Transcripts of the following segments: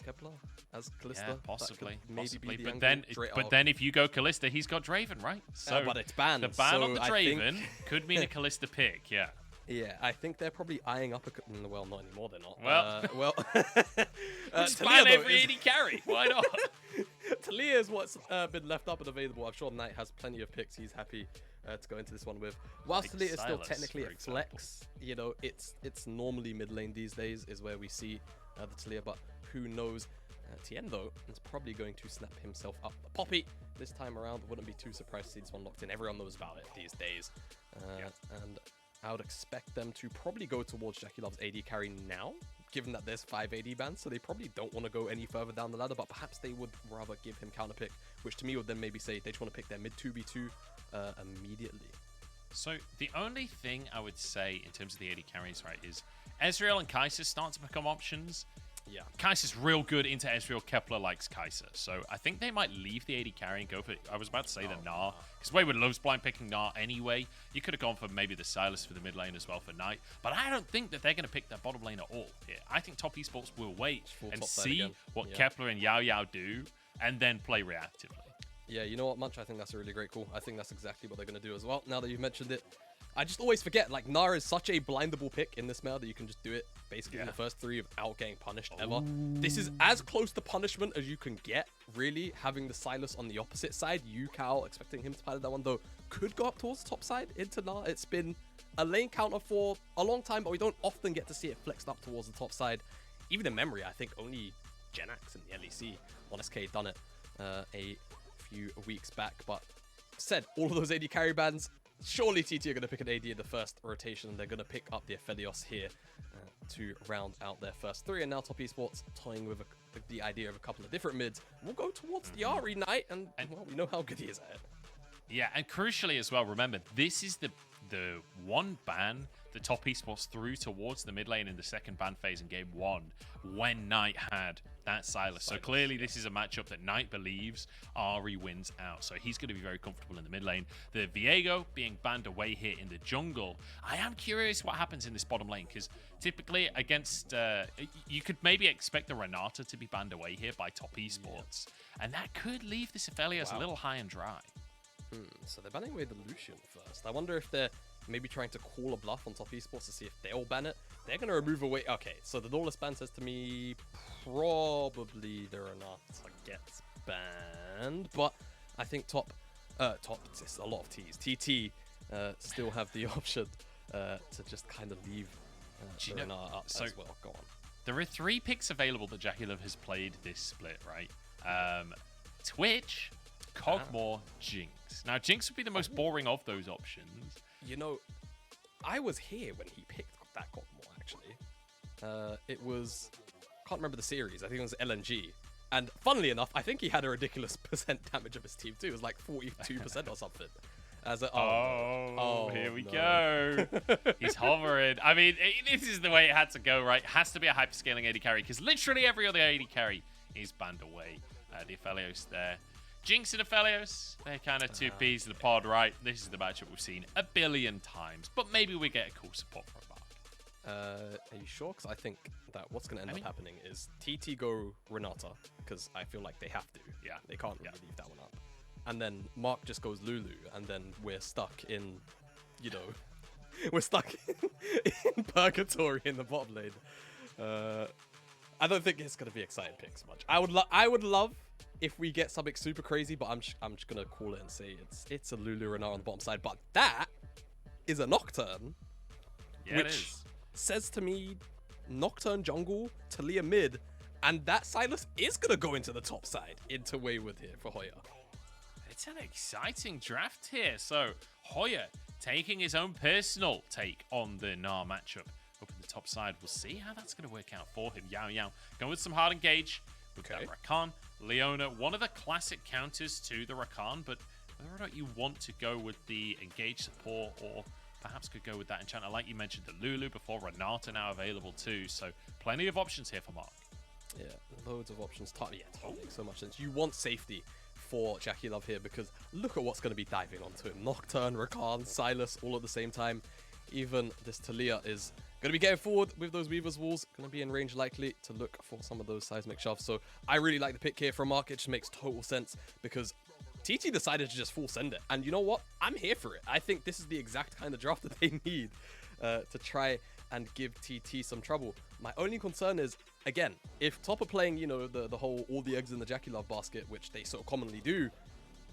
Kepler as Kalista. Yeah, possibly. But then if you go Kalista, he's got Draven, right? So but it's banned. The ban so on the Draven could mean a Kalista pick, yeah. Yeah, I think they're probably eyeing up a... Well, not anymore, they're not. Well, Taliyah, ban though, every AD carry. Why not? Taliyah is what's been left up and available. I'm sure Knight has plenty of picks he's happy to go into this one with. Whilst Taliyah is still technically a flex, you know, it's normally mid lane these days is where we see the Taliyah, but who knows? Tian, though, is probably going to snap himself up the Poppy this time around. Wouldn't be too surprised to see this one locked in. Everyone knows about it these days. And I would expect them to probably go towards JackeyLove's AD carry now, given that there's 5 AD bans, so they probably don't want to go any further down the ladder, but perhaps they would rather give him counter pick, which to me would then maybe say they just want to pick their mid 2v2 immediately. So the only thing I would say in terms of the AD carries, right, is Ezreal and Kai'Sa start to become options. Yeah. Kai'Sa's real good into Ezreal. Kepler likes Kai'Sa. So I think they might leave the AD carry and go for... I was about to say the Gnar, because Wayward loves blind picking Gnar anyway. You could have gone for maybe the Sylas for the mid lane as well for Knight. But I don't think that they're going to pick their bottom lane at all here. I think Top Esports will wait and see what Kepler and Yaoyao do and then play reactively. Yeah, you know what, Munch? I think that's a really great call. I think that's exactly what they're going to do as well. Now that you've mentioned it, I just always forget, like, Gnar is such a blindable pick in this meta that you can just do it basically in the first 3 without getting punished ever. This is as close to punishment as you can get, really, having the Sylas on the opposite side. Ucal, expecting him to pilot that one, though, could go up towards the top side into Gnar. It's been a lane counter for a long time, but we don't often get to see it flexed up towards the top side. Even in memory, I think only Genax and the LEC on SK done it a few weeks back. But said, all of those AD carry bans, surely TT are going to pick an AD in the first rotation. They're going to pick up the Aphelios here to round out their first 3. And now Top Esports toying with the idea of a couple of different mids. We'll go towards the Ahri Knight, and well, we know how good he is at it. Yeah, and crucially as well, remember, this is the one ban the Top Esports threw towards the mid lane in the second ban phase in game 1 when Knight had that Sylas. So clearly this is a matchup that Knight believes Ahri wins out. So he's going to be very comfortable in the mid lane. The Viego being banned away here in the jungle. I am curious what happens in this bottom lane, because typically against... you could maybe expect the Renata to be banned away here by Top Esports. And that could leave this Aphelios a little high and dry. So they're banning away the Lucian first. I wonder if they're maybe trying to call a bluff on Top Esports to see if they'll ban it. They're going to remove away... Okay, so the Lawless ban says to me probably the Renata gets banned, but I think top, it's a lot of T's. TT still have the option to just kind of leave the Renata up as well. Go on. There are 3 picks available that JackeyLove has played this split, right? Twitch, Kog'Maw, Jinx. Now, Jinx would be the most boring of those options. You know, I was here when he picked that Kog'Maw, actually. It was... can't remember the series. I think it was LNG. And funnily enough, I think he had a ridiculous percent damage of his team, too. It was like 42% or something. As a, here we go. He's hovering. I mean, this is the way it had to go, right? Has to be a hyperscaling AD carry, because literally every other AD carry is banned away. The Aphelios there. Jinx and Aphelios, they're kind of 2 peas in the pod, right? This is the matchup we've seen a billion times, but maybe we get a cool support from Mark. Are you sure? Because I think that what's going to end up happening is TT go Renata, because I feel like they have to. Yeah. They can't really leave that one up. And then Mark just goes Lulu, and then we're stuck in, you know, we're stuck in purgatory in the bottom lane. I don't think it's going to be exciting picks much. I would love if we get something super crazy, but I'm just gonna call it and say it's a Lulu Renata on the bottom side. But that is a Nocturne, which says to me Nocturne jungle, Taliyah mid, and that Sylas is gonna go into the top side, into Wayward here for Hoya. It's an exciting draft here. So Hoya taking his own personal take on the Gnar matchup up in the top side. We'll see how that's gonna work out for him. Yaoyao going with some hard engage. We've got Rakan, Leona, one of the classic counters to the Rakan, but whether or not you want to go with the engage support or perhaps could go with that enchantment. Like you mentioned, the Lulu before, Renata now available too, so plenty of options here for Mark. Yeah, loads of options. Tahm makes so much sense. You want safety for JackeyLove here, because look at what's going to be diving onto him. Nocturne, Rakan, Sylas, all at the same time. Even this Taliyah is Going to be getting forward with those Weaver's walls. Going to be in range likely to look for some of those seismic shoves. So I really like the pick here from Mark. It just makes total sense because TT decided to just full send it. And you know what? I'm here for it. I think this is the exact kind of draft that they need to try and give TT some trouble. My only concern is, again, if Top are playing, you know, the whole all the eggs in the JackeyLove basket, which they so commonly do,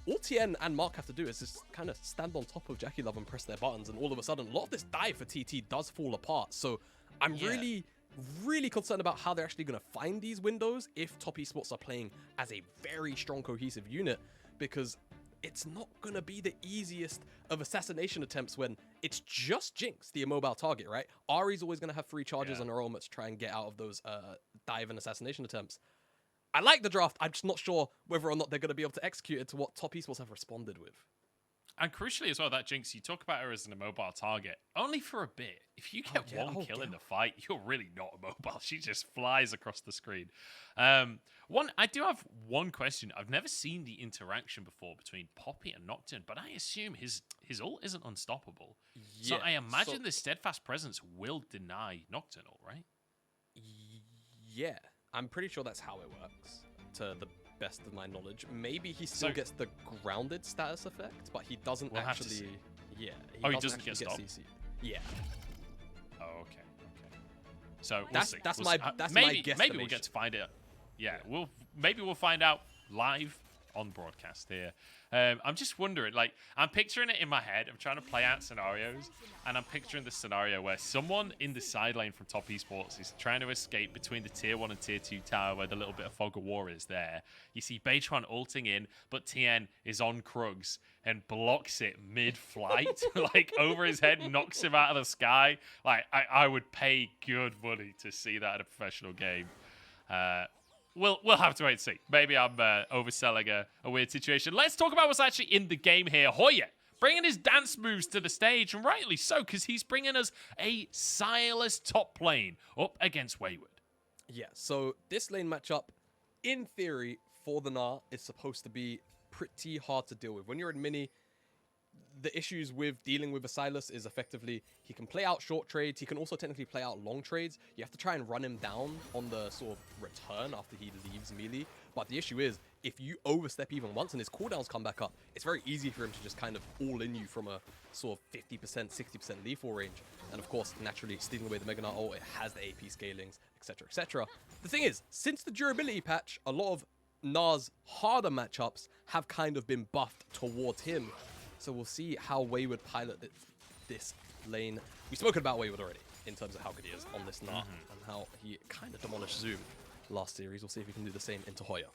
all Tian and Mark have to do is just kind of stand on top of JackeyLove and press their buttons, and all of a sudden, a lot of this dive for TT does fall apart. So I'm really concerned about how they're actually going to find these windows if Top Esports are playing as a very strong cohesive unit, because it's not going to be the easiest of assassination attempts when it's just Jinx, the immobile target, right? Ahri's always going to have free charges on her ultimate to try and get out of those dive and assassination attempts. I like the draft. I'm just not sure whether or not they're going to be able to execute it to what Top Esports have responded with. And crucially as well, that Jinx, you talk about her as an immobile target, only for a bit. If you get one kill in the fight, you're really not immobile. She just flies across the screen. I do have one question. I've never seen the interaction before between Poppy and Nocturne, but I assume his ult isn't unstoppable. So I imagine the steadfast presence will deny Nocturne ult, right? Yeah, I'm pretty sure that's how it works, to the best of my knowledge. Maybe he still gets the grounded status effect, but he doesn't actually. Yeah. He doesn't get stopped. CC. Yeah. Oh, okay. So that's we'll my maybe guesstimation. we'll get to find it. Yeah, we'll find out live on broadcast here. I'm just wondering, like, I'm picturing it in my head. I'm trying to play out scenarios, and I'm picturing the scenario where someone in the side lane from Top Esports is trying to escape between the tier 1 and tier 2 tower where the little bit of fog of war is there. You see Beichuan ulting in, but Tian is on Krugs and blocks it mid-flight, like over his head, knocks him out of the sky. Like, I would pay good money to see that in a professional game. We'll have to wait and see. Maybe I'm overselling a weird situation. Let's talk about what's actually in the game here. Hoya bringing his dance moves to the stage, and rightly so, because he's bringing us a Sylas top lane up against Wayward. Yeah, so this lane matchup, in theory, for the Gnar, is supposed to be pretty hard to deal with. When you're in mini, the issues with dealing with a Sylas is effectively he can play out short trades. He can also technically play out long trades. You have to try and run him down on the sort of return after he leaves melee. But the issue is, if you overstep even once and his cooldowns come back up, it's very easy for him to just kind of all in you from a sort of 50%, 60% lethal range. And of course, naturally, stealing away the Mega Gnar ult, it has the AP scalings, etc., etc. The thing is, since the durability patch, a lot of Gnar's harder matchups have kind of been buffed towards him. So we'll see how Wayward pilot this lane. We've spoken about Wayward already in terms of how good he is on this Gnar and how he kind of demolished Zoom last series. We'll see if he can do the same into Hoya.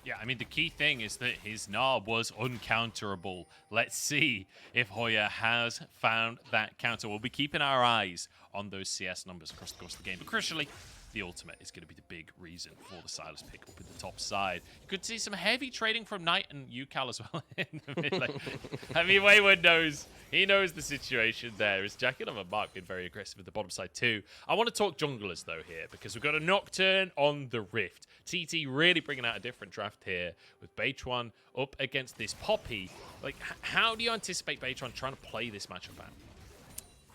Yeah, I mean, the key thing is that his Gnar was uncounterable. Let's see if Hoya has found that counter. We'll be keeping our eyes on those CS numbers across the course of the game. But crucially, the ultimate is going to be the big reason for the Sylas pick up in the top side. You could see some heavy trading from Knight and Ucal as well in the mid lane. I mean, Wayward knows. He knows the situation there. Is JackeyLove and Mark being very aggressive at the bottom side too. I want to talk junglers though here because we've got a Nocturne on the Rift. TT really bringing out a different draft here with Beichuan up against this Poppy. Like, how do you anticipate Beichuan trying to play this matchup out?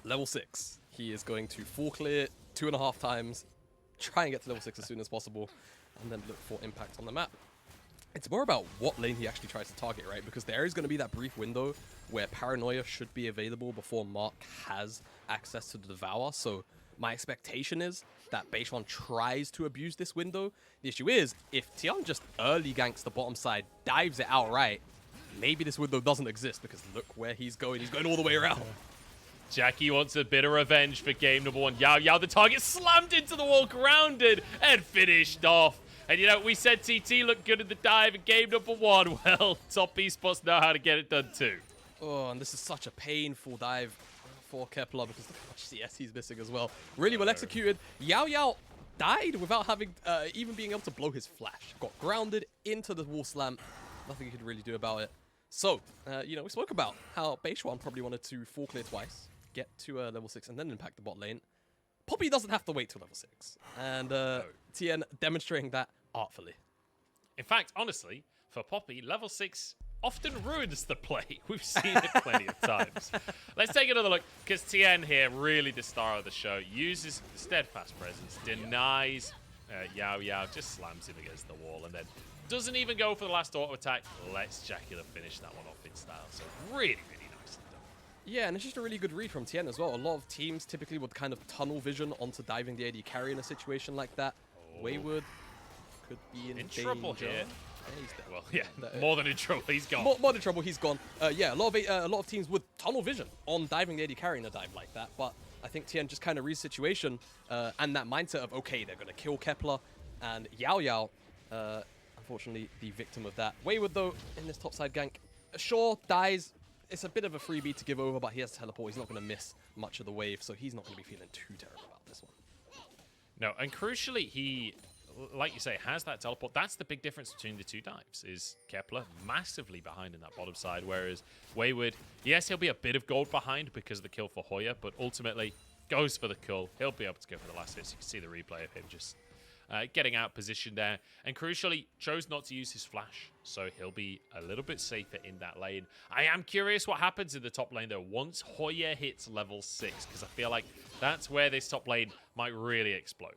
Level 6. He is going to full clear 2.5 times. Try and get to level 6 as soon as possible, and then look for impact on the map. It's more about what lane he actually tries to target, right? Because there is going to be that brief window where Paranoia should be available before Mark has access to the Devour. So my expectation is that Beichuan tries to abuse this window. The issue is, if Tian just early ganks the bottom side, dives it outright, maybe this window doesn't exist, because look where he's going. He's going all the way around. Jackie wants a bit of revenge for game number 1. Yaoyao, the target, slammed into the wall, grounded, and finished off. And, you know, we said TT looked good in the dive in game number 1. Well, Top Esports know how to get it done too. Oh, and this is such a painful dive for Kepler, because look how much CS he's missing as well. Really well executed. Yaoyao died without having, even being able to blow his flash. Got grounded into the wall slam. Nothing he could really do about it. So, you know, we spoke about how Beichuan probably wanted to full clear twice, get to level 6, and then impact the bot lane. Poppy doesn't have to wait till level 6. And Tian demonstrating that artfully. In fact, honestly, for Poppy, level 6 often ruins the play. We've seen it plenty of times. Let's take another look, because Tian here, really the star of the show, uses steadfast presence, denies Yaoyao, just slams him against the wall, and then doesn't even go for the last auto attack. Lets JackeyLove finish that one off in style. So really, really nicely done. Yeah, and it's just a really good read from Tian as well. A lot of teams typically would kind of tunnel vision onto diving the AD carry in a situation like that. Wayward could be in trouble danger. here. Yeah, he's dead. Well, yeah, more than in trouble. He's gone. More than trouble, he's gone. Yeah, a lot of teams would tunnel vision on diving the AD carry in a dive like that, but I think Tian just kind of reads the situation and that mindset of, okay, they're going to kill Kepler, and Yaoyao, unfortunately, the victim of that. Wayward, though, in this topside gank, sure, dies. It's a bit of a freebie to give over, but he has teleport. He's not going to miss much of the wave, so he's not going to be feeling too terrible about this one. No, and crucially, he, like you say, has that teleport. That's the big difference between the two dives, is Kepler massively behind in that bottom side, whereas Wayward, yes, he'll be a bit of gold behind because of the kill for Hoya, but ultimately goes for the kill. He'll be able to go for the last hits. You can see the replay of him just getting out position there. And crucially, chose not to use his flash, so he'll be a little bit safer in that lane. I am curious what happens in the top lane, though, once Hoya hits level 6, because I feel like that's where this top lane might really explode.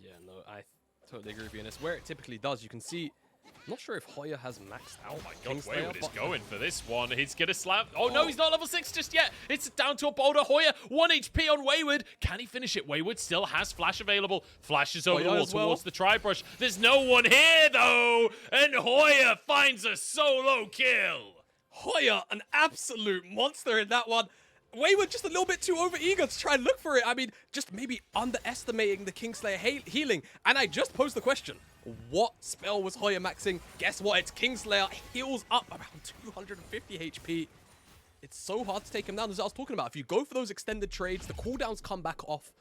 Yeah, no, I totally agree with you. And it's where it typically does. You can see, I'm not sure if Hoya has maxed out. Oh my god, Kingslayer, Wayward is but going for this one. He's going to slam. Oh no, he's not level 6 just yet. It's down to a boulder. Hoya, 1 HP on Wayward. Can he finish it? Wayward still has flash available. Flashes over the wall towards the tri-brush. There's no one here though. And Hoya finds a solo kill. Hoya, an absolute monster in that one. Wayward just a little bit too over-eager to try and look for it. I mean, just maybe underestimating the Kingslayer healing. And I just posed the question, what spell was Hoya maxing? Guess what? It's Kingslayer. Heals up around 250 HP. It's so hard to take him down, as I was talking about. If you go for those extended trades, the cooldowns come back off.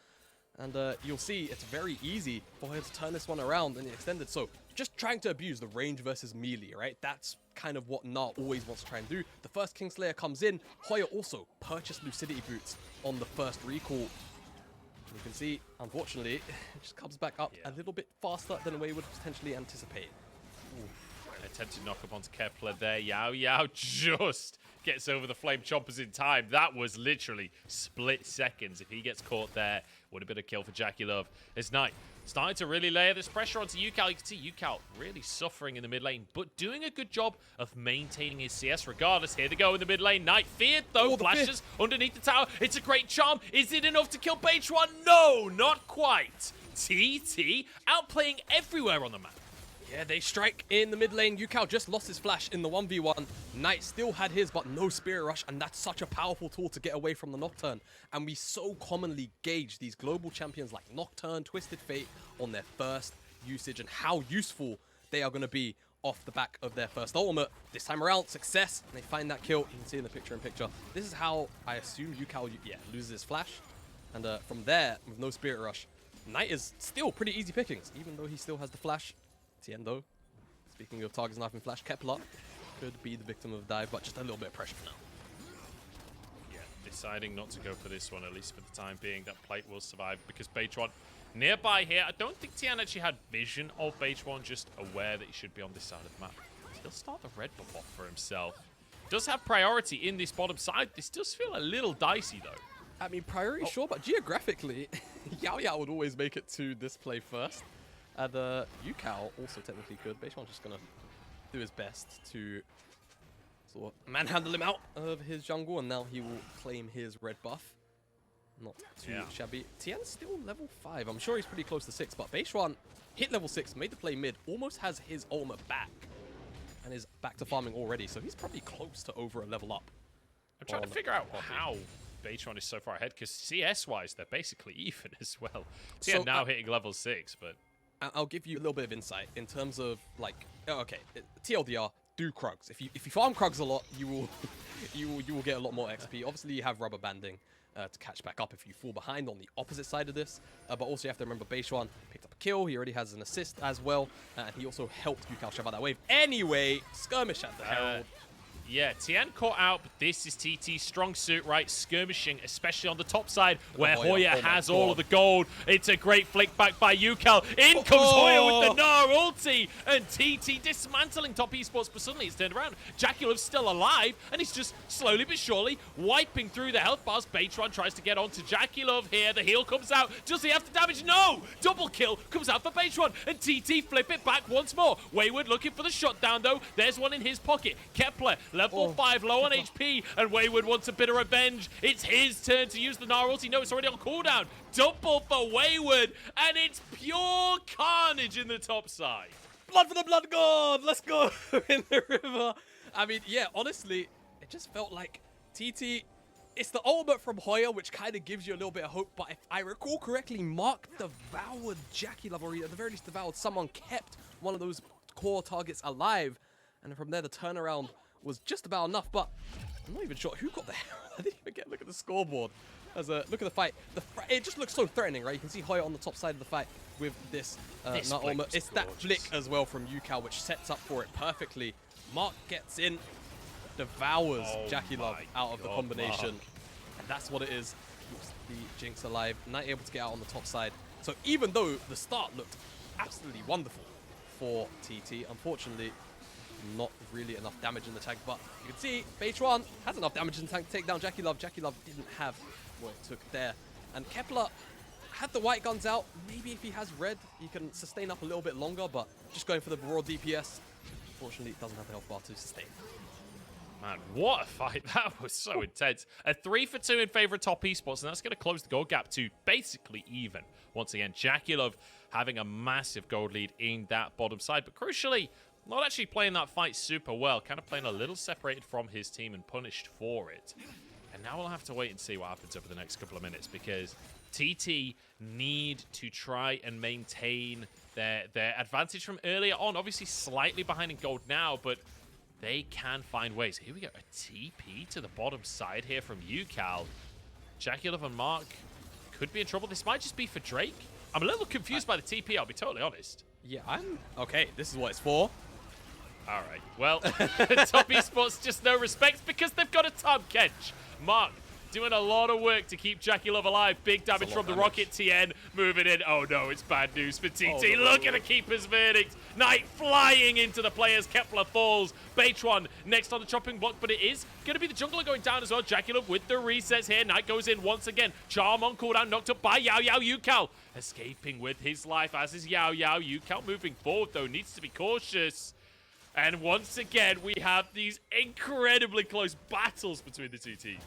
And you'll see it's very easy for Hoya to turn this one around in the extended. So just trying to abuse the range versus melee, right? That's kind of what Gnar always wants to try and do. The first Kingslayer comes in. Hoya also purchased Lucidity Boots on the first recall. You can see, unfortunately, it just comes back up a little bit faster than Wayward potentially anticipated. An attempted knock up onto Kepler there. Yaoyao just gets over the flame chompers in time. That was literally split seconds. If he gets caught there, would have been a kill for JackeyLove. As Knight starting to really layer this pressure onto Ucal. You can see Ucal really suffering in the mid lane, but doing a good job of maintaining his CS regardless. Here they go in the mid lane. Knight feared though, flashes underneath the tower. It's a great charm. Is it enough to kill Beichuan? No, not quite. TT outplaying everywhere on the map. Yeah, they strike in the mid lane. Ucal just lost his flash in the 1v1. Knight still had his, but no Spirit Rush, and that's such a powerful tool to get away from the Nocturne. And we so commonly gauge these global champions like Nocturne, Twisted Fate on their first usage and how useful they are going to be off the back of their first ultimate. This time around, success, and they find that kill. You can see in the picture-in-picture. This is how I assume Ucal, loses his flash. And from there, with no Spirit Rush, Knight is still pretty easy pickings, even though he still has the flash. Tian, though, speaking of targets knife and flash, Kepler could be the victim of the dive, but just a little bit of pressure for now. Yeah, deciding not to go for this one, at least for the time being. That plate will survive because Beichuan nearby here. I don't think Tian actually had vision of Beichuan, just aware that he should be on this side of the map. He'll start the red buff off for himself. Does have priority in this bottom side. This does feel a little dicey, though. I mean, priority, sure, but geographically, Yaoyao would always make it to this play first. And Ucal also technically could. Beichuan's just going to do his best to sort of manhandle him out of his jungle, and now he will claim his red buff. Not too shabby. Tian's still level 5. I'm sure he's pretty close to 6, but Beichuan hit level 6, made the play mid, almost has his ultimate back, and is back to farming already, so he's probably close to over a level up. I'm trying to figure out how Beichuan is so far ahead, because CS-wise, they're basically even as well. Tian so, now hitting level 6, but I'll give you a little bit of insight in terms of like, okay, TLDR, do Krugs. If you farm Krugs a lot, you will get a lot more XP. Obviously, you have rubber banding to catch back up if you fall behind on the opposite side of this. But also you have to remember Beichuan picked up a kill. He already has an assist as well, and he also helped Ucal shove out that wave. Anyway, skirmish at the Herald. Yeah, Tian caught out, but this is TT's strong suit, right? Skirmishing, especially on the top side, where Hoya has all of the gold. It's a great flick back by Ucal. In comes Hoya with the Gnar ulti, and TT dismantling top esports, but suddenly it's turned around. JackeyLove's still alive, and he's just slowly but surely wiping through the health bars. Beichuan tries to get onto JackeyLove here. The heal comes out. Does he have the damage? No! Double kill comes out for Beichuan, and TT flip it back once more. Wayward looking for the shutdown, though. There's one in his pocket. Kepler, level 5, low on HP, and Wayward wants a bit of revenge. It's his turn to use the Gnar ulti. No, it's already on cooldown. Double for Wayward, and it's pure carnage in the top side. Blood for the blood god! Let's go in the river. I mean, yeah, honestly, it just felt like TT... It's the ultimate from Hoya, which kind of gives you a little bit of hope, but if I recall correctly, Mark devoured JackeyLove, or at the very least devoured someone, kept one of those core targets alive, and from there the turnaround was just about enough, but I'm not even sure who got the hell. I didn't even get a look at the scoreboard. As a look at the fight. It just looks so threatening, right? You can see Hoya on the top side of the fight with this ultimate. It's that flick as well from Ucal, which sets up for it perfectly. Mark gets in, devours JackeyLove out of the combination. Mark. And that's what it is. Keeps the Jinx alive, not able to get out on the top side. So even though the start looked absolutely wonderful for TT, unfortunately, not really enough damage in the tank. But you can see Beichuan has enough damage in the tank to take down JackeyLove. JackeyLove didn't have what it took there. And Kepler had the white guns out. Maybe if he has red, he can sustain up a little bit longer, but just going for the raw DPS. Unfortunately, it doesn't have the health bar to sustain. Man, what a fight. That was so intense. A 3-for-2 in favor of top esports, and that's going to close the gold gap to basically even. Once again, JackeyLove having a massive gold lead in that bottom side, but crucially, not actually playing that fight super well, kind of playing a little separated from his team and punished for it. And now we'll have to wait and see what happens over the next couple of minutes, because TT need to try and maintain their advantage from earlier on. Obviously slightly behind in gold now, but they can find ways. Here we go, a TP to the bottom side here from Ucal. JackeyLove and Mark could be in trouble. This might just be for Drake. I'm a little confused by the TP, I'll be totally honest. Yeah, okay, this is what it's for. All right, well, top esports just no respect because they've got a Tahm Kench. Mark doing a lot of work to keep JackeyLove alive. Big damage from the rocket. Tian moving in. Oh no, it's bad news for TT. Look at the keeper's verdict. Knight flying into the players. Kepler falls. Beichuan next on the chopping block, but it is going to be the jungler going down as well. JackeyLove with the resets here. Knight goes in once again. Charm on cooldown, knocked up by Yaoyao. Ucal escaping with his life, as is Yaoyao. Ucal moving forward though, needs to be cautious. And once again, we have these incredibly close battles between the two teams.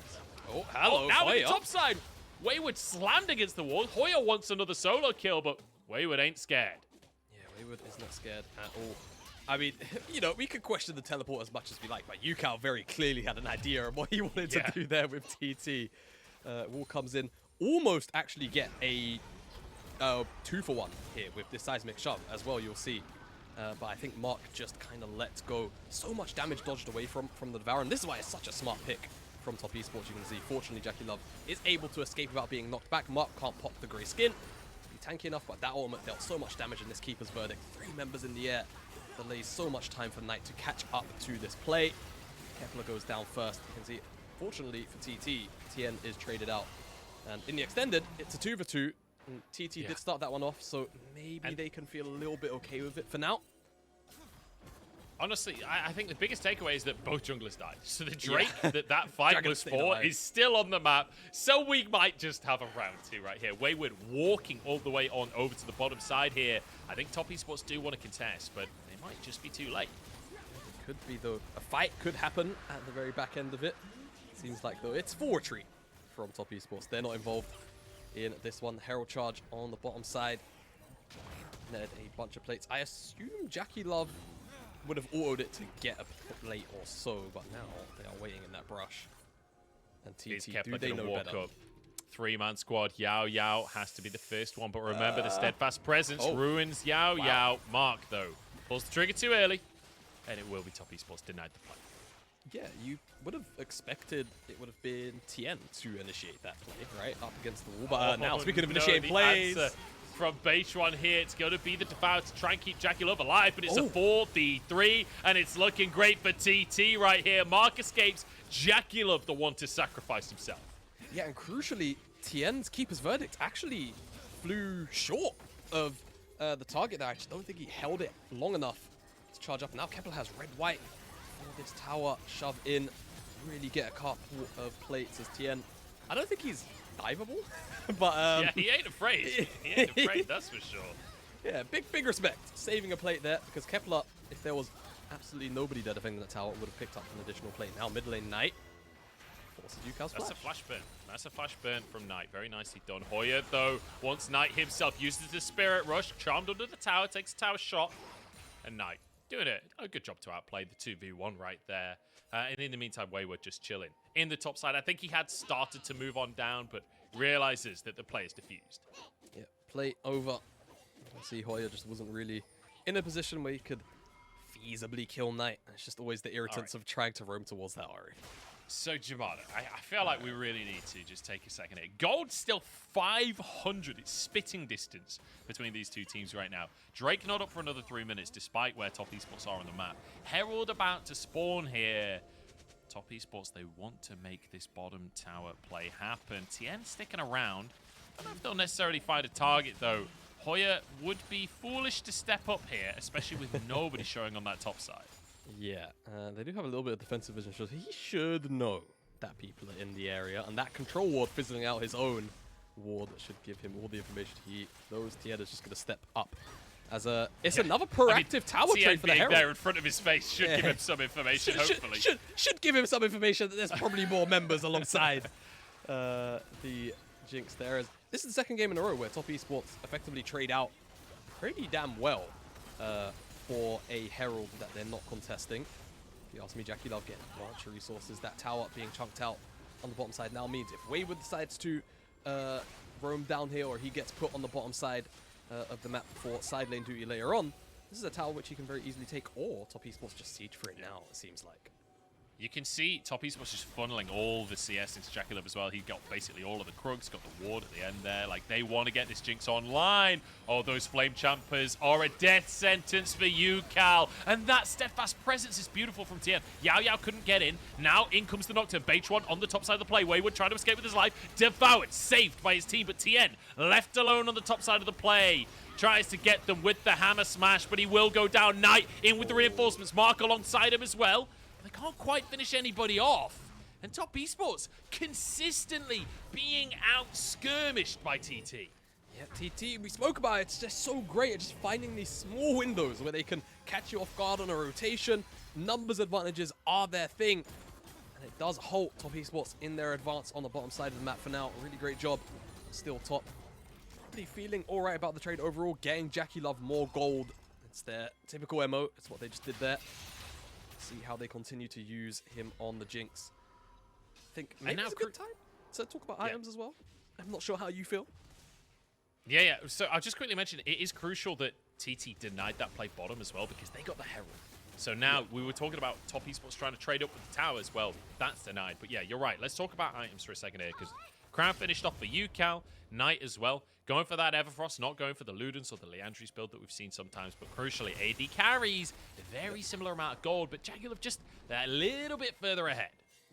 Oh, hello, now Hoya. on the top side, Wayward slammed against the wall. Hoya wants another solo kill, but Wayward ain't scared. Yeah, Wayward is not scared at all. I mean, you know, we could question the teleport as much as we like, but Ucal very clearly had an idea of what he wanted to do there with TT. Wall comes in, almost actually get a 2-for-1 here with this seismic shove as well, you'll see. But I think Mark just kind of lets go. So much damage dodged away from the Devourer, and this is why it's such a smart pick from top esports. You can see, fortunately, JackeyLove is able to escape without being knocked back. Mark can't pop the grey skin to be tanky enough, but that ultimate dealt so much damage in this keeper's verdict. 3 members in the air. Delays so much time for Knight to catch up to this play. Kepler goes down first. You can see, fortunately for TT, Tian is traded out. And in the extended, it's a 2-for-2. And TT did start that one off, so maybe they can feel a little bit okay with it for now. Honestly, I think the biggest takeaway is that both junglers died. So the Drake that fight was for is still on the map. So we might just have a round 2 right here. Wayward walking all the way on over to the bottom side here. I think top esports do want to contest, but they might just be too late. It could be, though. A fight could happen at the very back end of it. Seems like, though, it's full retreat from top esports. They're not involved in this one. Herald charge on the bottom side. Netted a bunch of plates. I assume JackeyLove would have autoed it to get a plate or so, but now they are waiting in that brush. And TT, do they know better? 3-man squad. Yaoyao has to be the first one, but remember the steadfast presence ruins Yaoyao. Wow. Mark, though, pulls the trigger too early, and it will be top esports denied the play. Yeah, you would have expected it would have been Tian to initiate that play, right? Up against the wall. But now, speaking of initiating plays, from Beichuan here. It's going to be the Devour to try and keep JackeyLove alive, but it's a Oh. 4v3, and it's looking great for TT right here. Mark escapes. JackeyLove the one to sacrifice himself. Yeah, and crucially, Tian's Keeper's Verdict actually flew short of the target there. I just don't think he held it long enough to charge up. Now Kepler has red-white for this tower shove in. Really get a carpool of plates as Tian. I don't think he's diveable, but Yeah, he ain't afraid. He ain't afraid, that's for sure. yeah, big respect. Saving a plate there because Kepler, if there was absolutely nobody there defending that tower, would have picked up an additional plate. Now mid lane Knight forces Ucal's flash. That's a flash burn. That's a flash burn from Knight. Very nicely done. Hoya, though, once Knight himself uses the Spirit Rush, charmed under the tower, takes a tower shot, and Knight doing a good job to outplay the 2v1 right there. And in the meantime, Wayward just chilling. In the top side, I think he had started to move on down, but realizes that the play is diffused. Yeah, plate over. I see Hoya just wasn't really in a position where he could feasibly kill Knight. It's just always the irritants of trying to roam towards that Ahri. So, Jamada, I feel like we really need to just take a second here. Gold's still 500. It's spitting distance between these two teams right now. Drake not up for another 3 minutes, despite where Top Esports are on the map. Herald about to spawn here. Top Esports, they want to make this bottom tower play happen. Tian sticking around. I don't know if they'll necessarily find a target, though. Hoya would be foolish to step up here, especially with nobody showing on that top side. Yeah, they do have a little bit of defensive vision, so he should know that people are in the area, and that control ward fizzling out his own ward should give him all the information he knows. Tian is just going to step up. As it's another proactive tower trade for the Herald. There in front of his face should give him some information, hopefully. Should give him some information that there's probably more members alongside the Jinx there. This is the second game in a row where Top Esports effectively trade out pretty damn well for a Herald that they're not contesting. If you ask me, JackeyLove getting larger resources. That tower being chunked out on the bottom side now means if Wayward decides to roam down here, or he gets put on the bottom side of the map for side lane duty later on, this is a tower which he can very easily take, or Top Esports just siege for it now, it seems like. You can see Top Esports just funneling all the CS into JackeyLove as well. He got basically all of the Krugs, got the ward at the end there. Like, they want to get this Jinx online. Oh, those Flame Champers are a death sentence for Ucal. And that steadfast presence is beautiful from Tian. Yaoyao couldn't get in. Now in comes the Nocturne. Beichuan on the top side of the play. Wayward trying to escape with his life. Devoured, saved by his team. But Tian left alone on the top side of the play. Tries to get them with the hammer smash, but he will go down. Knight in with the reinforcements. Mark alongside him as well. They can't quite finish anybody off. And Top Esports consistently being out-skirmished by TT. Yeah, TT, we spoke about it. It's just so great at just finding these small windows where they can catch you off guard on a rotation. Numbers advantages are their thing. And it does halt Top Esports in their advance on the bottom side of the map for now. Really great job. Still top. Probably feeling all right about the trade overall. Getting JackeyLove more gold. It's their typical MO. It's what they just did there. See how they continue to use him on the Jinx. I think maybe it's a good time to talk about items as well. I'm not sure how you feel. Yeah. So I'll just quickly mention, it is crucial that TT denied that play bottom as well, because they got the Herald. So now we were talking about Top Esports trying to trade up with the towers. Well, that's denied. But yeah, you're right. Let's talk about items for a second here, because Crown finished off for Ucal, Knight as well. Going for that Everfrost, not going for the Ludens or the Leandry's build that we've seen sometimes, but crucially, AD carries a very similar amount of gold, but JackeyLove just a little bit further ahead.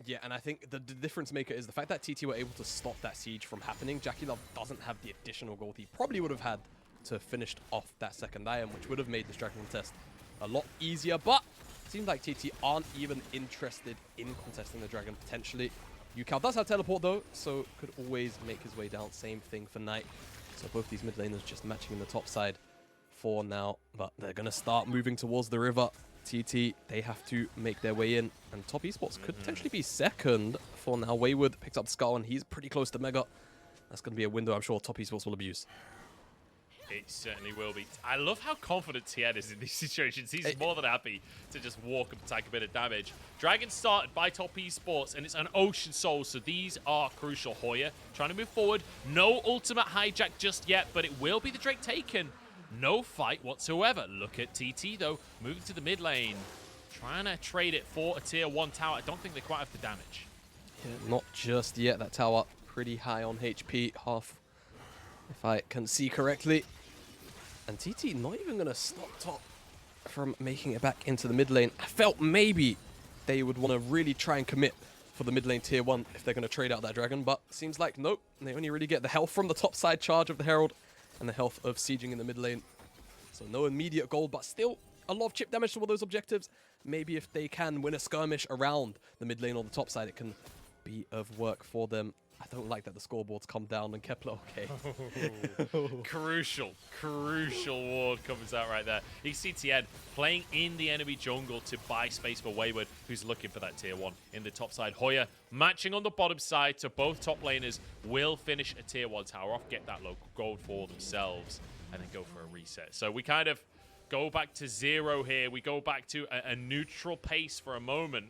Yeah, and I think the difference maker is the fact that TT were able to stop that siege from happening. JackeyLove doesn't have the additional gold he probably would have had to finish off that second item, which would have made this Dragon contest a lot easier, but it seems like TT aren't even interested in contesting the Dragon potentially. Ucal does have teleport though, so could always make his way down. Same thing for Knight. So both these mid laners just matching in the top side for now, but they're going to start moving towards the river. TT, they have to make their way in, and Top Esports could potentially be second for now. Wayward picks up the Skull, and he's pretty close to Mega. That's going to be a window I'm sure Top Esports will abuse. It certainly will be. I love how confident Tian is in these situations. He's more than happy to just walk up and take a bit of damage. Dragon started by Top Esports, and it's an Ocean Soul, so these are crucial. Hoya trying to move forward. No ultimate hijack just yet, but it will be the Drake taken. No fight whatsoever. Look at TT, though, moving to the mid lane. Trying to trade it for a tier 1 tower. I don't think they quite have the damage. Yeah, not just yet. That tower pretty high on HP. Half if I can see correctly. And TT not even going to stop top from making it back into the mid lane. I felt maybe they would want to really try and commit for the mid lane tier 1 if they're going to trade out that dragon, but seems like nope. They only really get the health from the top side charge of the Herald and the health of sieging in the mid lane. So no immediate goal, but still a lot of chip damage to all those objectives. Maybe if they can win a skirmish around the mid lane or the top side, it can be of work for them. I don't like that the scoreboards come down on Kepler. Okay. Crucial ward comes out right there. You see Tian playing in the enemy jungle to buy space for Wayward, who's looking for that tier 1 in the top side. Hoya matching on the bottom side, so both top laners will finish a tier 1 tower off, get that local gold for themselves, and then go for a reset. So we kind of go back to 0 here. We go back to a neutral pace for a moment,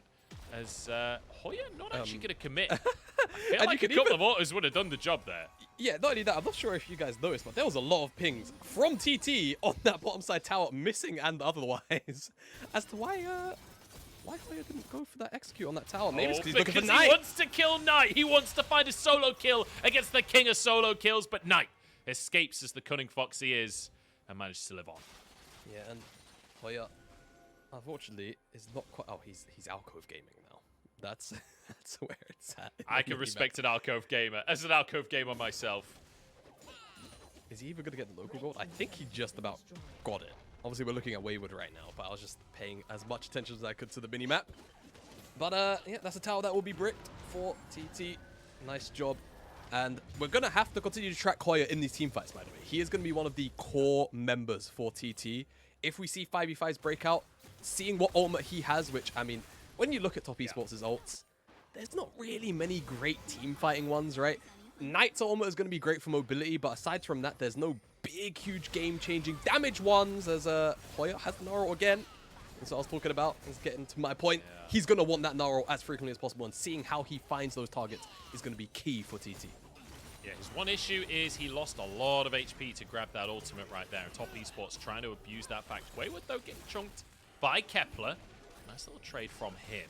as Hoya not actually going to commit. I feel like a couple of autos would have done the job there. Yeah, not only that, I'm not sure if you guys noticed, but there was a lot of pings from TT on that bottom side tower, missing and otherwise, as to why Hoya didn't go for that execute on that tower. Maybe it's because he's looking for Knight. He wants to kill Knight. He wants to find a solo kill against the king of solo kills, but Knight escapes as the cunning fox he is and manages to live on. Yeah, and Hoya, unfortunately, is not quite... Oh, he's alcove gaming now. That's where it's at. I can respect an alcove gamer. As an alcove gamer myself. Is he even going to get the local gold? I think he just about got it. Obviously, we're looking at Wayward right now, but I was just paying as much attention as I could to the minimap. But yeah, that's a tower that will be bricked for TT. Nice job. And we're going to have to continue to track Hoya in these team fights, by the way. He is going to be one of the core members for TT. If we see 5v5s break out, seeing what ultimate he has, which, I mean, when you look at Top Esports' ults, there's not really many great team fighting ones, right? Knight's ultimate is going to be great for mobility, but aside from that, there's no big, huge game-changing damage ones, as Hoya has Gnar again. That's what I was talking about. Is getting to my point. Yeah. He's going to want that Gnar as frequently as possible, and seeing how he finds those targets is going to be key for TT. Yeah, his one issue is he lost a lot of HP to grab that ultimate right there. Top Esports trying to abuse that fact. Wayward, though, getting chunked by Kepler. Nice little trade from him.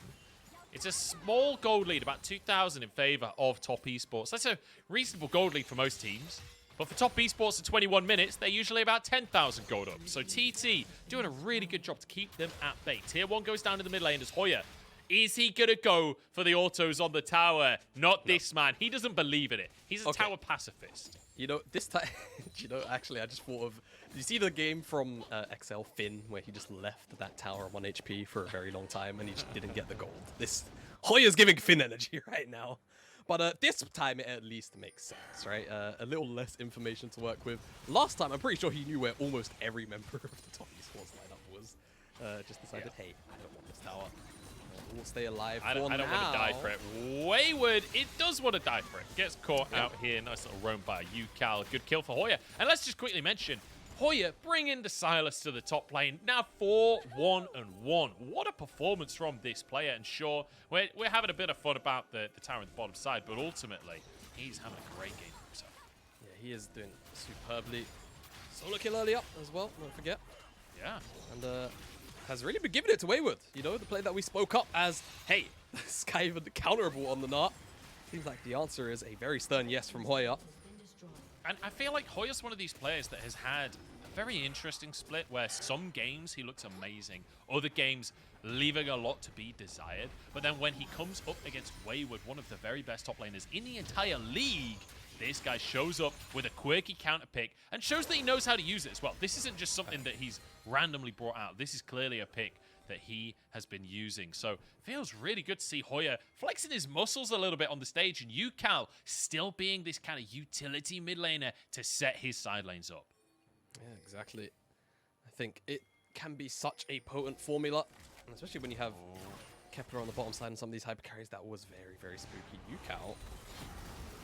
It's a small gold lead, about 2,000 in favor of Top Esports. That's a reasonable gold lead for most teams. But for Top Esports at 21 minutes, they're usually about 10,000 gold up. So TT doing a really good job to keep them at bay. Tier 1 goes down in the mid lane as Hoya. Is he going to go for the autos on the tower? Not this man. He doesn't believe in it. He's a tower pacifist. You know, this time, you know, actually, I just thought of, did you see the game from XL Finn, where he just left that tower 1 HP for a very long time and he just didn't get the gold? This, Hoya's giving Finn energy right now. But this time it at least makes sense, right? A little less information to work with. Last time, I'm pretty sure he knew where almost every member of the Top Esports lineup was. Just decided, hey, I don't want this tower. We'll stay alive I don't want to die for it. Wayward, it does want to die for it. Gets caught out here. Nice little roam by Ucal. Good kill for Hoya. And let's just quickly mention, Hoya bringing the Sylas to the top lane. Now 4-1-1. What a performance from this player. And sure, we're having a bit of fun about the tower on the bottom side, but ultimately, he's having a great game for himself. Yeah, he is doing superbly. Solo kill early up as well, don't forget. Yeah. And has really been giving it to Wayward. You know, the play that we spoke up as, hey, this guy even counterable on the Gnar. Seems like the answer is a very stern yes from Hoya. And I feel like Hoya's one of these players that has had a very interesting split where some games he looks amazing, other games leaving a lot to be desired. But then when he comes up against Wayward, one of the very best top laners in the entire league, this guy shows up with a quirky counter pick and shows that he knows how to use it as well. This isn't just something that he's randomly brought out. This is clearly a pick that he has been using. So feels really good to see Hoya flexing his muscles a little bit on the stage, and Ucal still being this kind of utility mid laner to set his side lanes up. Yeah, exactly. I think it can be such a potent formula, and especially when you have Kepler on the bottom side and some of these hyper carries. That was very, very spooky. Ucal.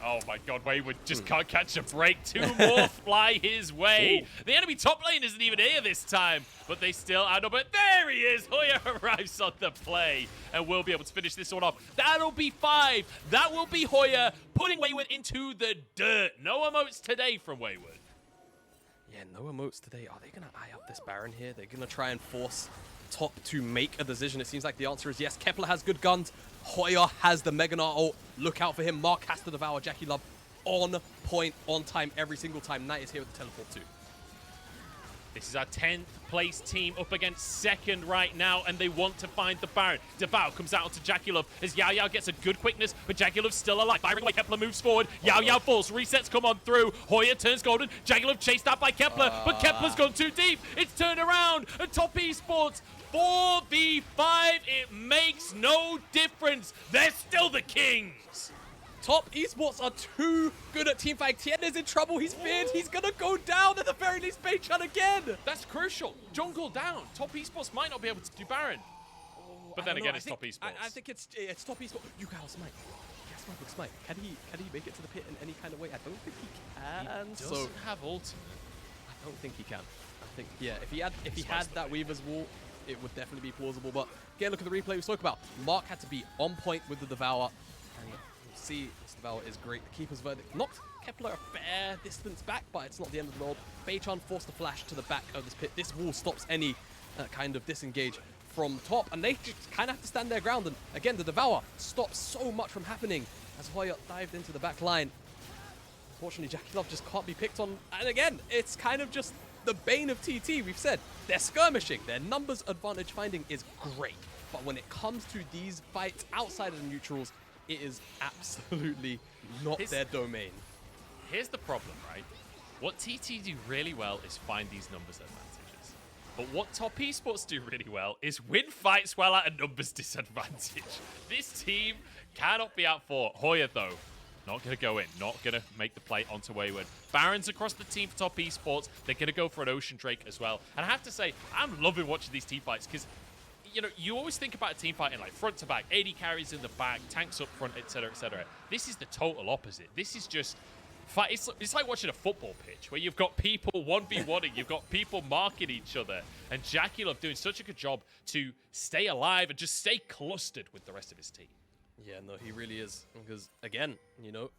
Oh my god, Wayward just can't catch a break. 2 more fly his way. Ooh. The enemy top lane isn't even here this time, but they still add up. But there he is. Hoya arrives on the play and will be able to finish this one off. That'll be 5. That will be Hoya putting Wayward into the dirt. No emotes today from Wayward. Yeah, no emotes today. Are they going to eye up this Baron here? They're going to try and force top to make a decision. It seems like the answer is yes. Kepler has good guns. Hoya has the Mega Gnar ult. Look out for him. Mark has to devour JackeyLove on point, on time, every single time. Knight is here with the teleport too. This is our 10th place team up against 2nd right now, and they want to find the Baron. Devao comes out onto JackeyLove as Yaoyao gets a good quickness, but JackeyLove's still alive. Firing away, Kepler moves forward. Yaoyao falls, resets come on through. Hoya turns golden. JackeyLove chased out by Kepler, but Kepler's gone too deep. It's turned around, and Top Esports 4v5. It makes no difference. They're still the kings. Top Esports are too good at teamfight. Tian is in trouble. He's feared. He's going to go down at the very least. Beichuan again. That's crucial. Jungle down. Top Esports might not be able to do Baron. But then again, it's Top Esports. I think it's Top Esports. Ucal smite. Yeah, smite with smite. Can he make it to the pit in any kind of way? I don't think he can. He doesn't have ultimate. I don't think he can. I think, yeah, if he had that Weaver's Wall, it would definitely be plausible. But again, look at the replay we spoke about. Mark had to be on point with the Devour. And see, this Devour is great. The Keeper's Verdict knocked Kepler a fair distance back, but it's not the end of the world. Beichuan forced the flash to the back of this pit. This wall stops any kind of disengage from top, and they just kind of have to stand their ground. And again, the Devour stops so much from happening as Hoya dived into the back line. Unfortunately, JackeyLove just can't be picked on. And again, it's kind of just the bane of TT. We've said they're skirmishing. Their numbers advantage finding is great. But when it comes to these fights outside of the neutrals, it is absolutely not their domain. Here's the problem, right? What TT do really well is find these numbers advantages. But what Top Esports do really well is win fights while at a numbers disadvantage. This team cannot be out for Hoya, though. Not going to go in. Not going to make the play onto Wayward. Barons across the team for Top Esports. They're going to go for an Ocean Drake as well. And I have to say, I'm loving watching these team fights because, you know, you always think about a team fight in like front to back, AD carries in the back, tanks up front, etc., etc. This is the total opposite. This is just fight. It's like watching a football pitch where you've got people 1v1ing, you've got people marking each other, and JackeyLove doing such a good job to stay alive and just stay clustered with the rest of his team. Yeah, no, he really is. Because again, you know,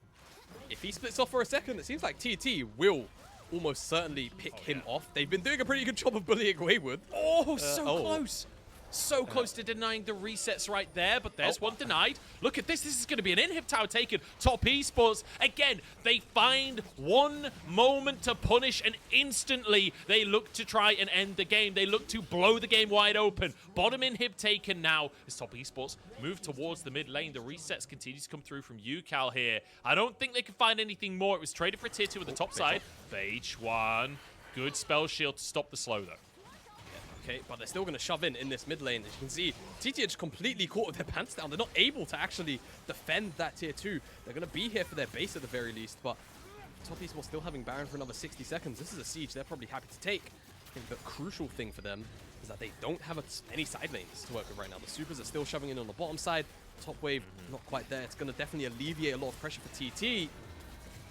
if he splits off for a second, it seems like TT will almost certainly pick him off. They've been doing a pretty good job of bullying Wayward. Oh, so close. So close to denying the resets right there, but there's one denied. Look at this. This is going to be an inhib tower taken. Top Esports, again, they find one moment to punish, and instantly they look to try and end the game. They look to blow the game wide open. Bottom inhib taken now as Top Esports move towards the mid lane. The resets continue to come through from Ucal here. I don't think they can find anything more. It was traded for a tier 2 on the top side. Beichuan. Good spell shield to stop the slow, though. Okay, but they're still going to shove in this mid lane. As you can see, TT are just completely caught with their pants down. They're not able to actually defend that tier 2. They're going to be here for their base at the very least, but Top Esports still having Baron for another 60 seconds. This is a siege they're probably happy to take. I think the crucial thing for them is that they don't have any side lanes to work with right now. The supers are still shoving in on the bottom side. Top wave, not quite there. It's going to definitely alleviate a lot of pressure for TT.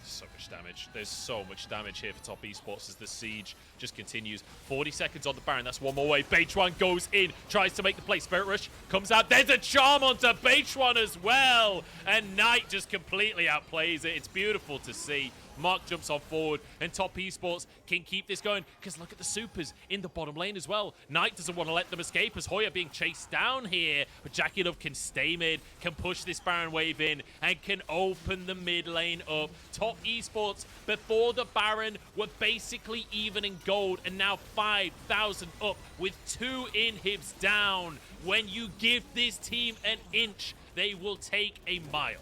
So much damage. There's so much damage here for Top Esports as the siege just continues. 40 seconds on the Baron. That's one more wave. Beichuan goes in, tries to make the play. Spirit Rush comes out. There's a charm onto Beichuan as well. And Knight just completely outplays it. It's beautiful to see. Mark jumps on forward, and Top Esports can keep this going because look at the supers in the bottom lane as well. Knight doesn't want to let them escape as Hoya being chased down here, but JackeyLove can stay mid, can push this Baron wave in, and can open the mid lane up. Top Esports, before the Baron, were basically even in gold, and now 5,000 up with 2 inhibs down. When you give this team an inch, they will take a mile.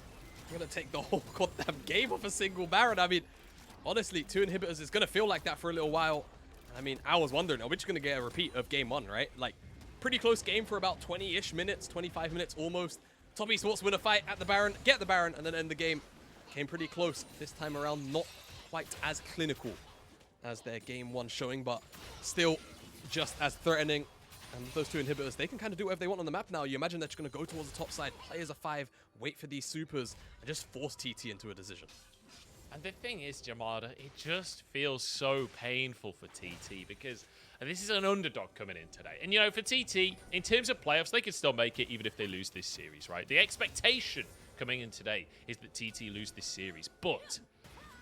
I'm going to take the whole goddamn game off a single Baron. I mean, honestly, 2 inhibitors is going to feel like that for a little while. I mean, I was wondering, are we just going to get a repeat of game 1, right? Like, pretty close game for about 20-ish minutes, 25 minutes almost. Top Esports win a fight at the Baron, get the Baron, and then end the game. Came pretty close this time around, not quite as clinical as their game 1 showing, but still just as threatening. And with those 2 inhibitors, they can kind of do whatever they want on the map now. You imagine they're just going to go towards the top side, play as a 5, wait for these supers, and just force TT into a decision. And the thing is, Jamada, it just feels so painful for TT because this is an underdog coming in today. And, you know, for TT, in terms of playoffs, they can still make it even if they lose this series, right? The expectation coming in today is that TT lose this series. But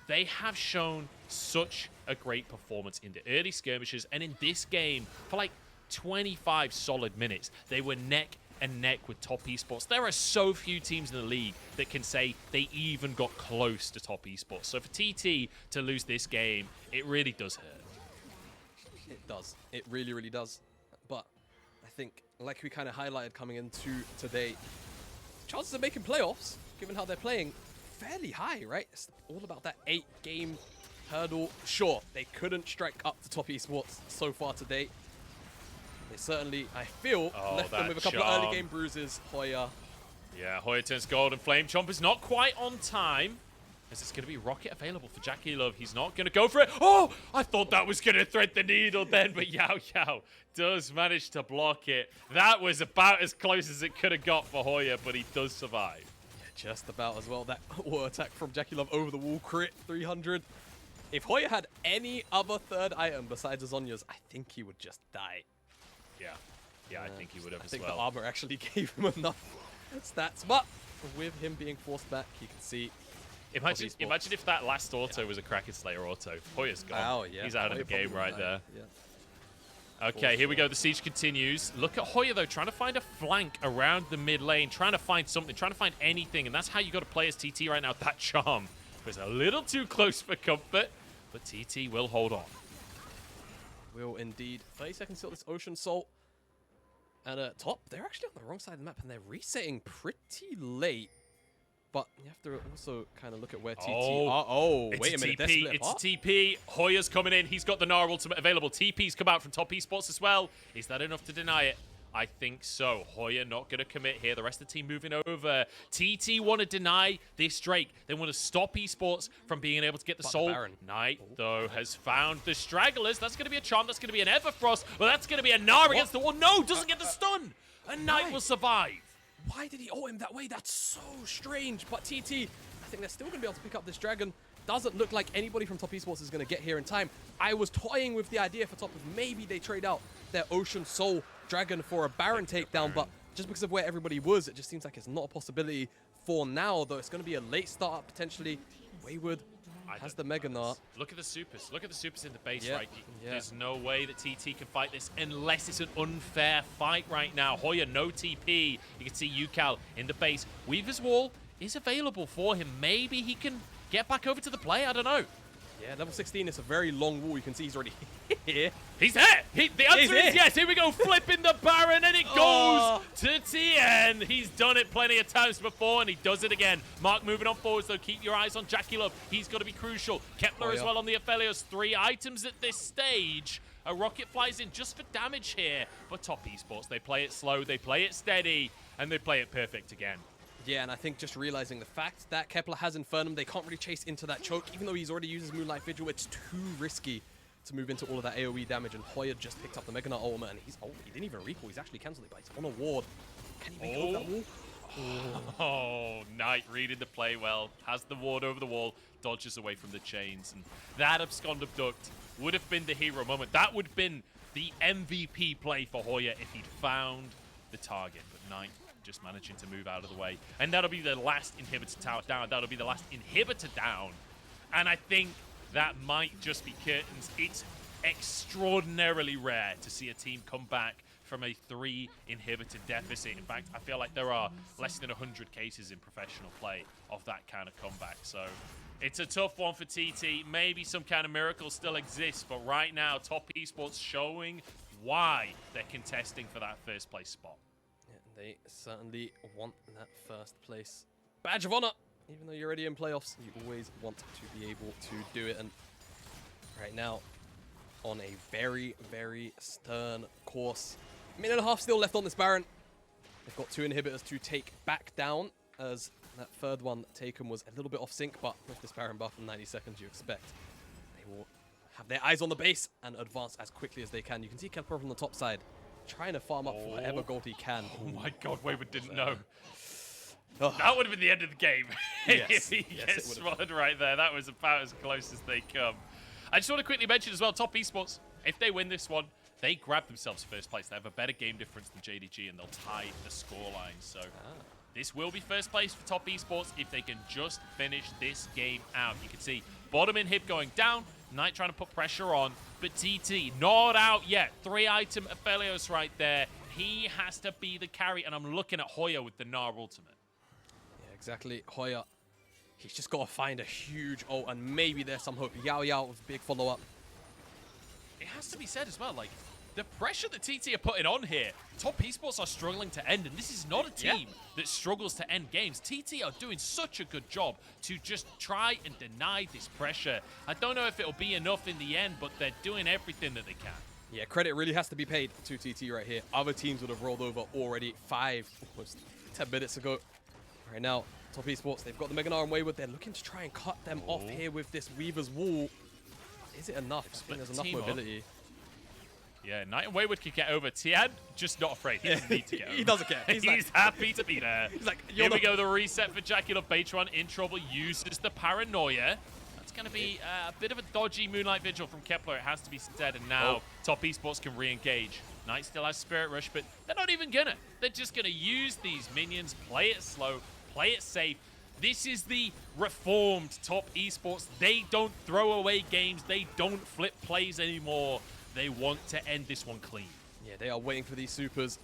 they have shown such a great performance in the early skirmishes and in this game for like 25 solid minutes. They were neck and neck with top esports. There are so few teams in the league that can say they even got close to top esports. So for TT to lose this game, it really does hurt. It does. It really, really does. But I think, like we kind of highlighted coming into today, chances of making playoffs, given how they're playing, fairly high, right? It's all about that 8-game hurdle. Sure, they couldn't strike up to top esports so far today. They certainly, I feel, left them with a couple of early game bruises. Hoya. Yeah, Hoya turns gold, and Flame Chomper's not quite on time. As it's going to be Rocket available for JackeyLove. He's not going to go for it. Oh, I thought that was going to thread the needle then, but Yaoyao does manage to block it. That was about as close as it could have got for Hoya, but he does survive. Yeah, just about as well. That auto attack from JackeyLove over the wall, crit 300. If Hoya had any other third item besides Azonya's, I think he would just die. Yeah, I think he would have as well. I think the armor actually gave him enough stats, but with him being forced back, you can see. Imagine if that last auto was a Kraken Slayer auto. Hoya's gone. Wow, yeah. He's out of the game right there. Yeah. Okay, here we go. The siege continues. Look at Hoya, though, trying to find a flank around the mid lane, trying to find something, trying to find anything, and that's how you got to play as TT right now. That charm was a little too close for comfort, but TT will hold on. Will indeed. 30 seconds till this Ocean Salt. And top, they're actually on the wrong side of the map, and they're resetting pretty late. But you have to also kind of look at where TT are. Oh, wait a minute. It's TP. Hoya's coming in. He's got the Gnar ultimate available. TP's come out from top esports as well. Is that enough to deny it? I think so. Hoya not going to commit here. The rest of the team moving over. TT want to deny this Drake. They want to stop esports from being able to get the soul. Knight, though, has found the stragglers. That's going to be a charm. That's going to be an Everfrost. Well, that's going to be a Gnar against the wall. No, doesn't get the stun. And Knight will survive. Why did he ult him that way? That's so strange. But TT, I think they're still going to be able to pick up this dragon. Doesn't look like anybody from top esports is going to get here in time. I was toying with the idea for top of maybe they trade out their Ocean Soul dragon for a Baron takedown, but just because of where everybody was, it just seems like it's not a possibility for now, though it's going to be a late start potentially. Wayward has the Mega Gnar. Look at the supers. Look at the supers in the base, right? There's no way that TT can fight this unless it's an unfair fight right now. Hoya, no TP. You can see Ucal in the base. Weaver's Wall is available for him. Maybe he can get back over to the play. I don't know. Yeah, level 16 is a very long wall. You can see he's already here. He's there! The answer is yes. Here we go. Flipping the Baron, and it goes to Tian. He's done it plenty of times before, and he does it again. Mark moving on forwards, though. Keep your eyes on JackeyLove. He's got to be crucial. Kepler as well on the Aphelios. 3 items at this stage. A rocket flies in just for damage here. But top esports, they play it slow, they play it steady, and they play it perfect again. Yeah, and I think just realizing the fact that Kepler has Infernum, they can't really chase into that choke. Even though he's already used his Moonlight Vigil, it's too risky to move into all of that AoE damage. And Hoya just picked up the Mega Gnar ultimate, and he didn't even recall. He's actually cancelled it, but he's on a ward. Can he make it over that wall? Oh, Knight reading the play well. Has the ward over the wall, dodges away from the chains. And that Abscond Abduct would have been the hero moment. That would have been the MVP play for Hoya if he'd found the target. But Knight just managing to move out of the way. And that'll be the last inhibitor tower down. That'll be the last inhibitor down. And I think that might just be curtains. It's extraordinarily rare to see a team come back from a 3 inhibitor deficit. In fact, I feel like there are less than 100 cases in professional play of that kind of comeback. So it's a tough one for TT. Maybe some kind of miracle still exists, but right now, top esports showing why they're contesting for that first place spot. They certainly want that first place badge of honor. Even though you're already in playoffs, you always want to be able to do it. And right now, on a very, very stern course. 1.5 minutes still left on this Baron. They've got 2 inhibitors to take back down, as that third one taken was a little bit off sync, but with this Baron buff in 90 seconds, you expect they will have their eyes on the base and advance as quickly as they can. You can see Kepler from the top side, trying to farm up for whatever gold he can. Oh my god, Wayward didn't know. That would have been the end of the game. If he gets spotted right there. That was about as close as they come. I just want to quickly mention as well, top esports, if they win this one, they grab themselves first place. They have a better game difference than JDG, and they'll tie the scoreline. So this will be first place for top esports if they can just finish this game out. You can see bottom inhib going down, Knight trying to put pressure on, but TT not out yet. 3-item Aphelios right there. He has to be the carry, and I'm looking at Hoya with the Gnar ultimate. Yeah, exactly. Hoya, he's just got to find a huge ult, and maybe there's some hope. Yaoyao with big follow-up. It has to be said as well, like, the pressure that TT are putting on here, top esports are struggling to end, and this is not a team that struggles to end games. TT are doing such a good job to just try and deny this pressure. I don't know if it'll be enough in the end, but they're doing everything that they can. Yeah, credit really has to be paid to TT right here. Other teams would have rolled over already 10 minutes ago. Right now, top esports, they've got the Mega Gnar and Wayward. They're looking to try and cut them off here with this Weaver's Wall. Is it enough? I think there's enough mobility. Yeah, Knight and Wayward could get over. Tian, just not afraid. He doesn't need to get over. He doesn't care. He's happy to be there. He's like, here we go, the reset for JackeyLove. Beichuan in trouble, uses the paranoia. That's going to be a bit of a dodgy Moonlight Vigil from Kepler, it has to be said. And now top esports can re-engage. Knight still has Spirit Rush, but they're not even gonna. They're just going to use these minions, play it slow, play it safe. This is the reformed top esports. They don't throw away games. They don't flip plays anymore. They want to end this one clean. Yeah, they are waiting for these supers.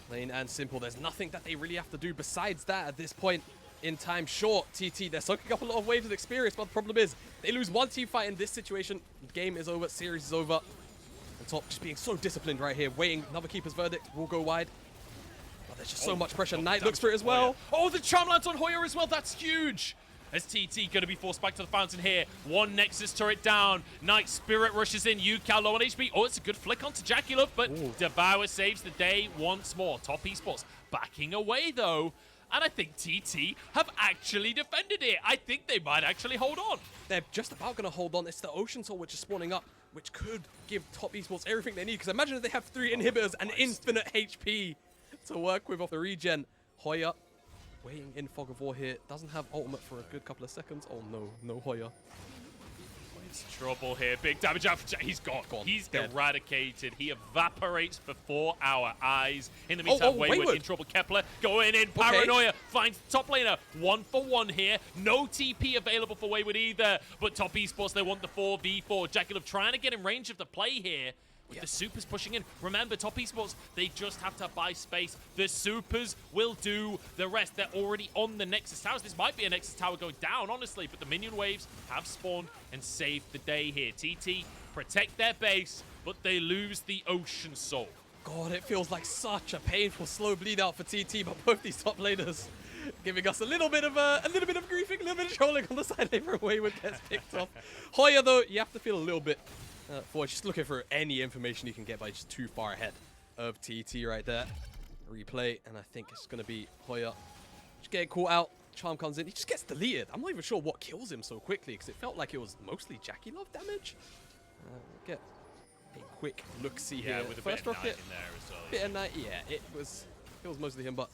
Plain and simple. There's nothing that they really have to do besides that at this point in time. Sure, TT, they're soaking up a lot of waves of experience, but the problem is they lose one team fight in this situation. Game is over, series is over. And top just being so disciplined right here, waiting. Another keeper's verdict will go wide. But there's just so much pressure. Knight looks for it as well. Oh, the charm lands on Hoya as well. That's huge. As TT going to be forced back to the fountain here. One Nexus turret down. Knight Spirit rushes in. Ucal low on HP. Oh, it's a good flick onto JackeyLove, but Devour saves the day once more. Top esports backing away though. And I think TT have actually defended it. I think they might actually hold on. They're just about going to hold on. It's the Ocean Soul which is spawning up, which could give top esports everything they need. Because imagine if they have 3 inhibitors and infinite HP to work with off the regen. Hoya waiting in Fog of War here. Doesn't have ultimate for a good couple of seconds. Oh no, no Hoya. It's trouble here. Big damage out for He's gone. He's dead. Eradicated. He evaporates before our eyes. In the meantime, Wayward in trouble. Kepler going in. Paranoia finds top laner. 1-for-1 here. No TP available for Wayward either. But top esports, they want the 4v4. JackeyLove trying to get in range of the play here. With the supers pushing in. Remember, top esports, they just have to buy space. The supers will do the rest. They're already on the Nexus towers. This might be a Nexus tower going down, honestly, but the minion waves have spawned and saved the day here. TT protect their base, but they lose the Ocean Soul. God, it feels like such a painful slow bleed out for TT, but both these top laners giving us a little bit of griefing, a little bit of trolling on the side lane for Wayward gets picked off. Hoya, though, you have to feel a little bit for just looking for any information you can get by just too far ahead of TT right there. Replay, and I think it's going to be Hoya just getting caught out. Charm comes in. He just gets deleted. I'm not even sure what kills him so quickly because it felt like it was mostly JackeyLove damage. Get a quick look-see here. With a First bit of rocket, Knight in there as well. bit of Knight. Yeah, it was mostly him, but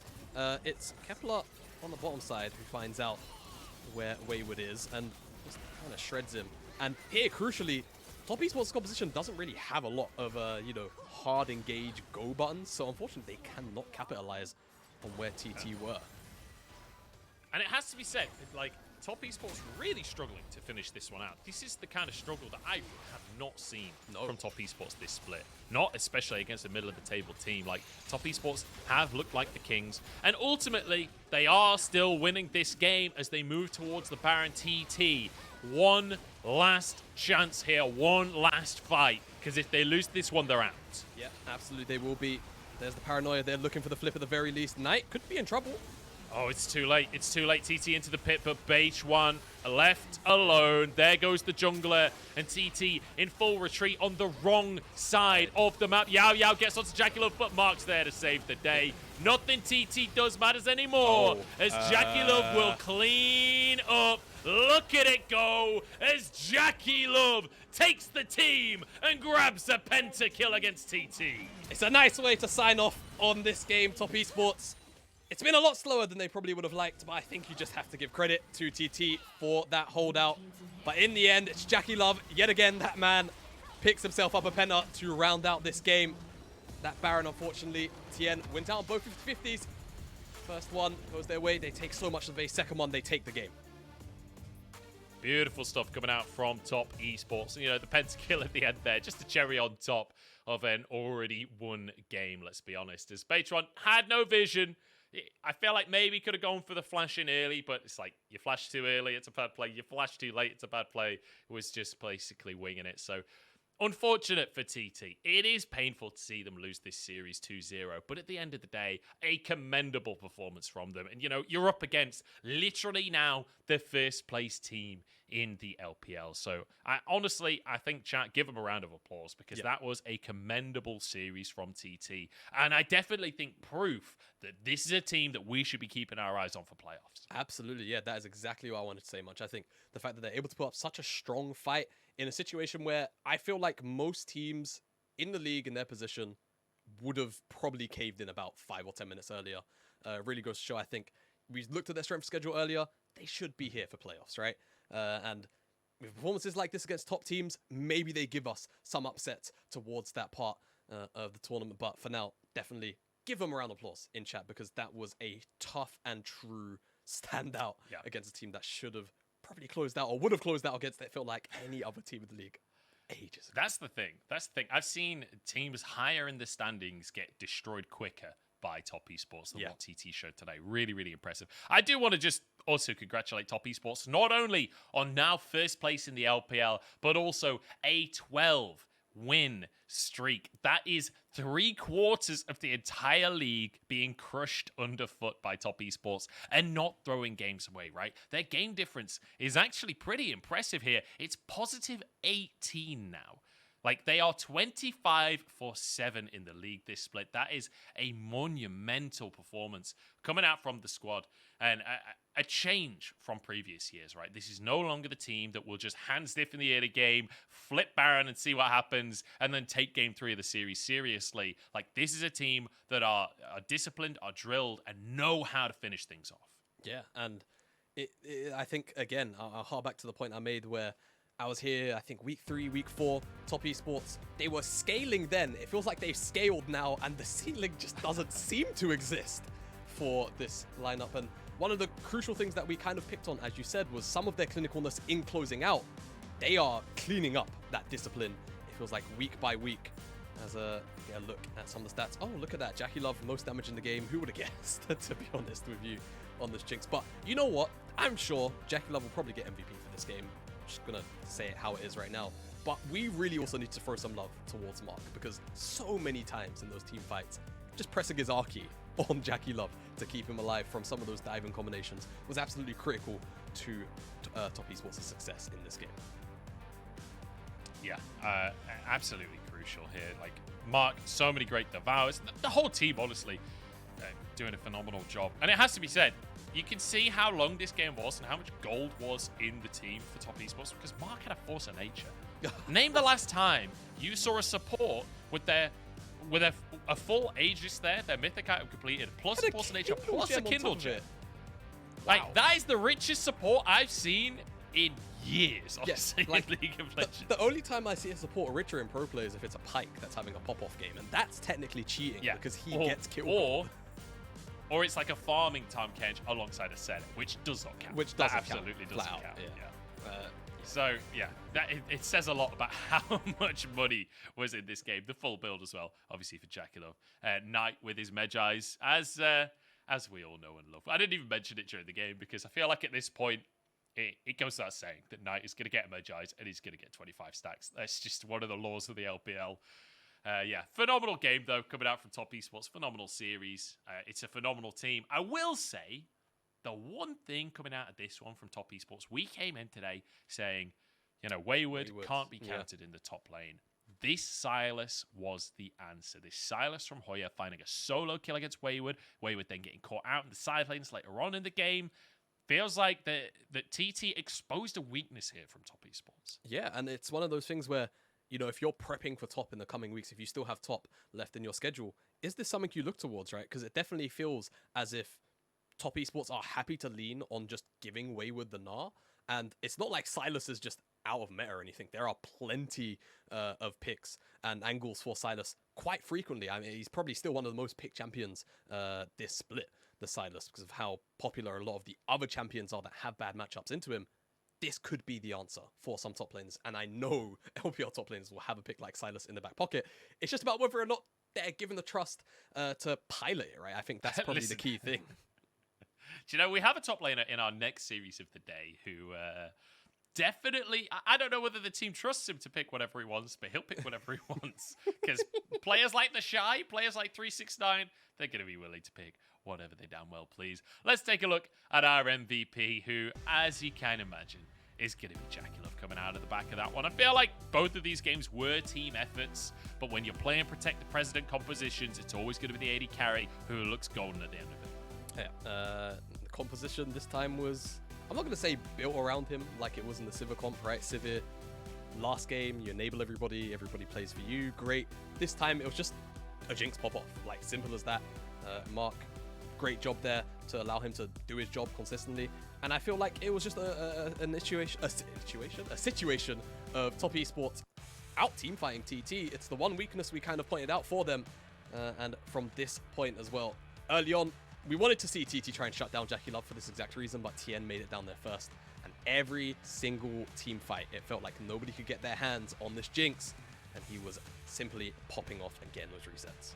it's Kepler on the bottom side who finds out where Wayward is and just kind of shreds him. And here, crucially, top esports composition doesn't really have a lot of, hard engage go buttons, so unfortunately they cannot capitalize on where TT were. And it has to be said, like, top esports really struggling to finish this one out. This is the kind of struggle that I have not seen from top esports this split. Not especially against a middle of the table team. Like, top esports have looked like the kings. And ultimately, they are still winning this game as they move towards the Baron. TT. One last chance here, one last fight, because if they lose this one, they're out. Yeah, absolutely, they will be. There's the paranoia. They're looking for the flip at the very least. Knight could be in trouble. Oh, it's too late. It's too late. TT into the pit, but Beichuan left alone. There goes the jungler, and TT in full retreat on the wrong side of the map. Yaoyao gets onto JackeyLove, but Mark's there to save the day. Nothing TT does matters anymore, as JackeyLove will clean up. Look at it go as JackeyLove takes the team and grabs a pentakill against TT. It's a nice way to sign off on this game, top esports. It's been a lot slower than they probably would have liked, but I think you just have to give credit to TT for that holdout. But in the end, it's JackeyLove. Yet again, that man picks himself up a penta to round out this game. That Baron, unfortunately, Tian went out on both 50-50s. First one goes their way. They take so much of the base. Second one, they take the game. Beautiful stuff coming out from Top Esports. You know, the pentakill at the end there, just a cherry on top of an already won game, let's be honest. As Beichuan had no vision, I feel like maybe could have gone for the flash in early, but it's like, you flash too early, it's a bad play. You flash too late, it's a bad play. It was just basically winging it. So, unfortunate for TT. It is painful to see them lose this series 2-0, but at the end of the day, a commendable performance from them. And, you know, you're up against literally now the first place team in the LPL. So, I think, chat, give them a round of applause because that was a commendable series from TT. And I definitely think proof that this is a team that we should be keeping our eyes on for playoffs. Absolutely, yeah, that is exactly what I wanted to say, Munch. I think the fact that they're able to put up such a strong fight in a situation where I feel like most teams in the league in their position would have probably caved in about 5 or 10 minutes earlier. Really goes to show, I think, we looked at their strength schedule earlier, they should be here for playoffs, right? And with performances like this against top teams, maybe they give us some upsets towards that part of the tournament. But for now, definitely give them a round of applause in chat because that was a tough and true standout against a team that should have probably closed out or would have closed out against it felt like any other team in the league ages ago. That's the thing. I've seen teams higher in the standings get destroyed quicker by Top Esports than what TT showed today. Really, really impressive. I do want to just also congratulate Top Esports not only on now first place in the LPL, but also a 12-win streak. That is 3/4 of the entire league being crushed underfoot by Top Esports and not throwing games away, right? Their game difference is actually pretty impressive here. It's positive 18 now. Like, they are 25-7 in the league this split. That is a monumental performance coming out from the squad and a change from previous years, right? This is no longer the team that will just hand stiff in the early game, flip Baron and see what happens, and then take game 3 of the series seriously. Like, this is a team that are disciplined, are drilled, and know how to finish things off. Yeah, and I think, again, I'll hark back to the point I made where I was here, I think, week 3, week 4, Top Esports. They were scaling then. It feels like they've scaled now, and the ceiling just doesn't seem to exist for this lineup. And one of the crucial things that we kind of picked on, as you said, was some of their clinicalness in closing out. They are cleaning up that discipline. It feels like week by week. As a look at some of the stats. Oh, look at that. JackeyLove, most damage in the game. Who would have guessed, to be honest with you, on this Jinx? But you know what? I'm sure JackeyLove will probably get MVP for this game. Just gonna say it how it is right now, but we really also need to throw some love towards Mark because so many times in those team fights, just pressing his R key on JackeyLove to keep him alive from some of those diving combinations was absolutely critical to Top Esports' success in this game. Yeah, absolutely crucial here. Like, Mark, so many great devours. The whole team, honestly, doing a phenomenal job. And it has to be said, you can see how long this game was and how much gold was in the team for Top Esports because Mark had a force of nature. Name the last time you saw a support with a full Aegis there, their mythic item completed, plus a force of nature, plus a Kindle Gem. Like, wow. That is the richest support I've seen in years, honestly, like, in League of Legends. The only time I see a support richer in pro players is if it's a Pyke that's having a pop-off game, and that's technically cheating because he gets killed. Or it's like a farming Tahm Kench alongside a Senate, which does not count. Which doesn't absolutely count. doesn't count. Yeah. So, yeah, it says a lot about how much money was in this game. The full build as well, obviously, for JackeyLove. Knight with his Medjais, as we all know and love. I didn't even mention it during the game because I feel like at this point, it goes without saying that Knight is going to get Medjais and he's going to get 25 stacks. That's just one of the laws of the LPL. Phenomenal game, though, coming out from Top Esports. Phenomenal series. It's a phenomenal team. I will say, the one thing coming out of this one from Top Esports, we came in today saying, you know, Wayward can't be counted in the top lane. This Sylas was the answer. This Sylas from Hoya finding a solo kill against Wayward. Wayward then getting caught out in the side lanes later on in the game. Feels like that TT exposed a weakness here from Top Esports. Yeah, and it's one of those things where, you know, if you're prepping for top in the coming weeks, if you still have top left in your schedule, is this something you look towards, right? Because it definitely feels as if Top Esports are happy to lean on just giving Wayward the Gnar. And it's not like Sylas is just out of meta or anything. There are plenty of picks and angles for Sylas quite frequently. I mean, he's probably still one of the most picked champions this split, the Sylas, because of how popular a lot of the other champions are that have bad matchups into him. this could be the answer for some top lanes. And I know LPL top lanes will have a pick like Sylas in the back pocket. It's just about whether or not they're given the trust to pilot it, right? I think that's probably the key thing. Do you know, we have a top laner in our next series of the day who definitely, I don't know whether the team trusts him to pick whatever he wants, but he'll pick whatever he wants. Because players like the Shy, players like 369, they're going to be willing to pick whatever they damn well please. Let's take a look at our MVP, who, as you can imagine, is going to be JackeyLove coming out of the back of that one. I feel like both of these games were team efforts, but when you're playing Protect the President compositions, it's always going to be the AD carry who looks golden at the end of it. Yeah, the composition this time was, I'm not going to say built around him like it was in the Sivir comp, right? Sivir, last game, you enable everybody plays for you, great. This time, it was just a Jinx pop-off, like simple as that. Mark, great job there to allow him to do his job consistently. And I feel like it was just a situation of top esports out team fighting TT. It's the one weakness we kind of pointed out for them. And from this point as well, early on, we wanted to see TT try and shut down JackeyLove for this exact reason, but Tian made it down there first. And every single team fight, it felt like nobody could get their hands on this Jinx. And he was simply popping off and getting those resets.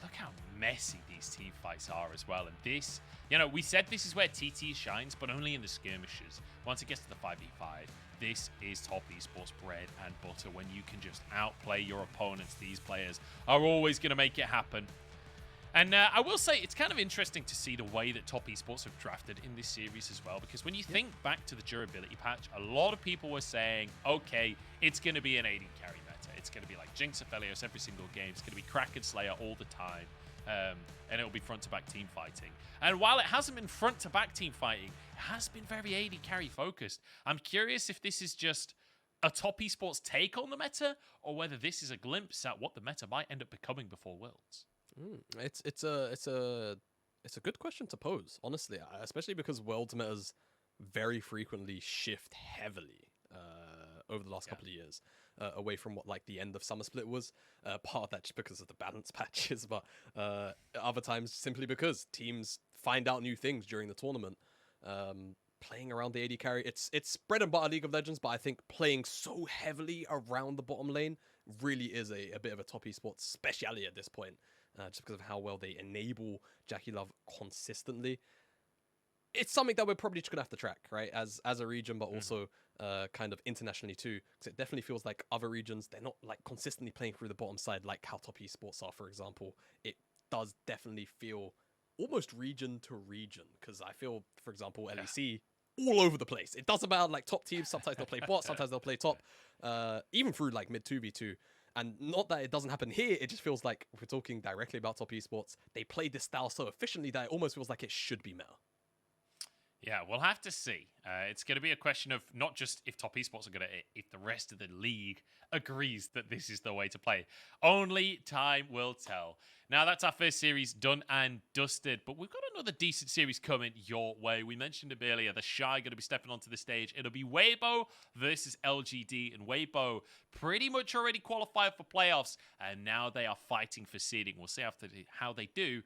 Look how messy these team fights are as well. And this, you know, we said this is where TT shines, but only in the skirmishes. Once it gets to the 5v5, this is top esports bread and butter. When you can just outplay your opponents, these players are always going to make it happen. And I will say, it's kind of interesting to see the way that top esports have drafted in this series as well, because when you think back to the durability patch, a lot of people were saying, okay, it's going to be an AD carry meta. It's going to be like Jinx Aphelios every single game. It's going to be Kraken Slayer all the time. And it'll be front-to-back team fighting. And while it hasn't been front-to-back team fighting, it has been very AD carry focused. I'm curious if this is just a top esports take on the meta, or whether this is a glimpse at what the meta might end up becoming before Worlds. It's a good question to pose, honestly, especially because Worlds metas very frequently shift heavily over the last couple of years, away from what like the end of Summer Split was. Part of that just because of the balance patches, but other times simply because teams find out new things during the tournament. Playing around the AD carry, it's bread and butter League of Legends, but I think playing so heavily around the bottom lane really is a bit of a top esports speciality at this point. Just because of how well they enable JackeyLove consistently. It's something that we're probably just going to have to track, right? As a region, but also kind of internationally too. Because it definitely feels like other regions, they're not like consistently playing through the bottom side like how top esports are, for example. It does definitely feel almost region to region. Because I feel, for example, LEC, all over the place. It doesn't matter, like top teams, sometimes they'll play bot, sometimes they'll play top. Even through like mid 2v2. And not that it doesn't happen here, it just feels like, if we're talking directly about top esports, they play this style so efficiently that it almost feels like it should be meta. Yeah, we'll have to see. It's going to be a question of not just if top esports are going to, if the rest of the league agrees that this is the way to play. Only time will tell. Now, that's our first series done and dusted, but we've got another decent series coming your way. We mentioned it earlier, the Shy going to be stepping onto the stage. It'll be Weibo versus LGD, and Weibo pretty much already qualified for playoffs, and now they are fighting for seeding. We'll see how they do